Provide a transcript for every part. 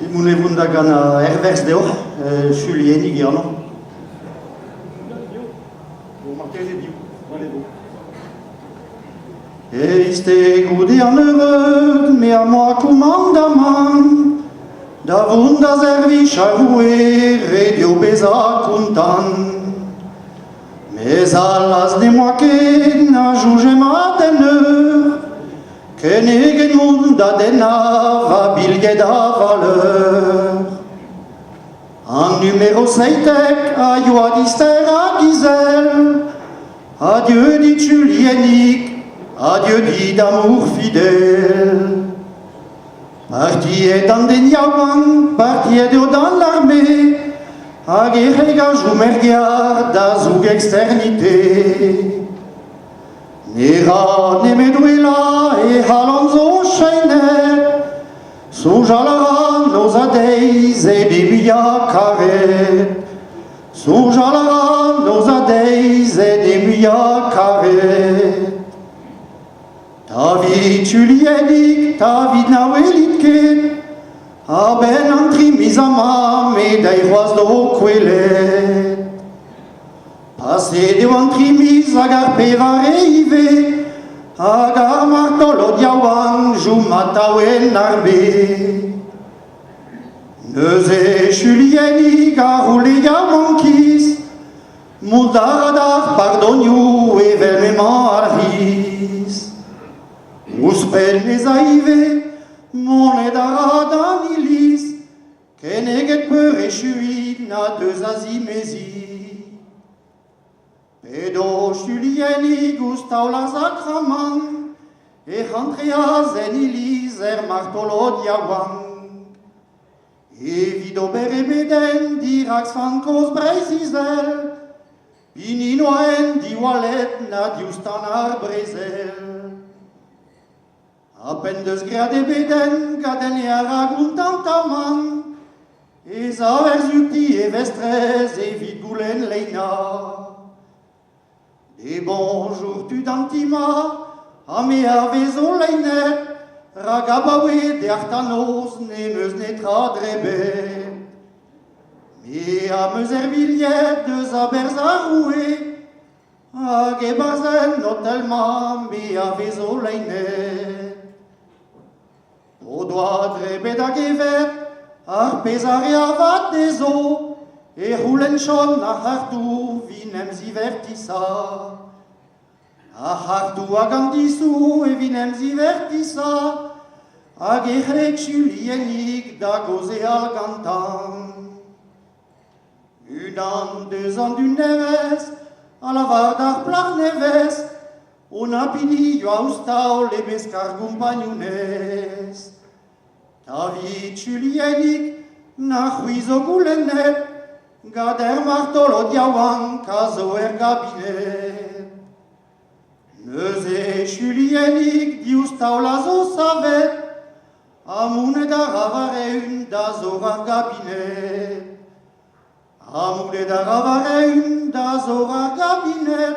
Imunevun da gana ervers deo, Julienik gano. Este gudi an heureux, me a moi commandament, da vun da service a voué, redio beza content. Mais alas de moi ken a juge mateneur, que negenun da dena va bilge da valeur. En numéro 7 a Joadister a Giselle, adieu dit Julienik, adieu dit d'amour fidèle. Parti est dans des niawan, parti est dans l'armée, a guerrega jumergia da zug externité. Nera nemeduela e halonzo scheiner, Sujalara nos adeis e demia caret. Sujalara nos adeis e demia caret. David Julienik, David Nawelitke, a ben antri mizama me dai roas do quelet. Passé devant trimis agar pevare ive, agar martolo diawan jumatawen narbe. Neuze Julienik a roulé yamankis, mudaradar pardoniu e velmement arvis. Uspel nezaive, monedara danilis, keneget perechuit na deux azimesi. Pedo Julienik gustau la sacraman, e Andreas enilis martolo diawang. E vido beremeden dirax fankos breisizel, pininoen diwalet na diustanar brezel. Apen deus grade beden gaden e araguntantaman, e zaverzuti e vestrez e vidgoulen leina. Des bonjours tu dantima, a me avezo leinet, ragabawe de artanos ne meus netra drebet. Me a meus erbiliet deus a berza roue, a gebazen notelma me avezo leinet. O doa drebet a gevet, ar pesare avat dezo, e roulenchon a hartu vinem zivertissa. A hartu a gandissou e vinem zivertissa, a gehrek Julienik da goze al gantan. Un an, 2 ans d'une neves, a la vardar plar neves, on a pini yo austau le mescar compagnunes. David Julienik na huizo goulenet, gader martolo diawan kazo gabinet. Neuze Julienik diustau la zo savet, amune da ravareun da zo gabinet. Amune da ravareun da zo gabinet,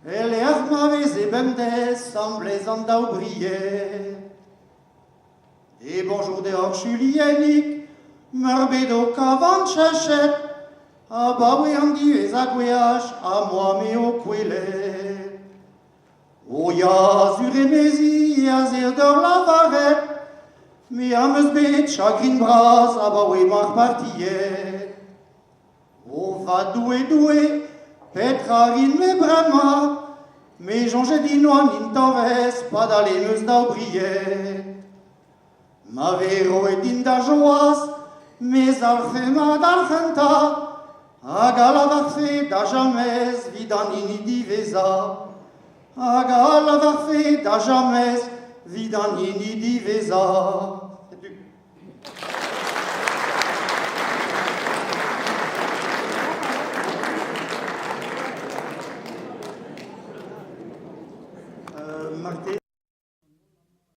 ele armavez e bemdes semblez an dao briet. Et bonjour dehors Julienik, merbedo kavan chachet, a bawe andi ez agweach, a moi me o quelet. O ya zure mezi, a zer dor la varet, me a meus bet chagrin bras, a bawe mar partiet. O va doue, petrarin me brema, me jonge dinoan intoves, pa dale meus dao briet. Ma vero e din da joas, mes alfema d'alchenta, aga varfe da jamais vidanini diveza, aga varfe da jamais vidanini diveza.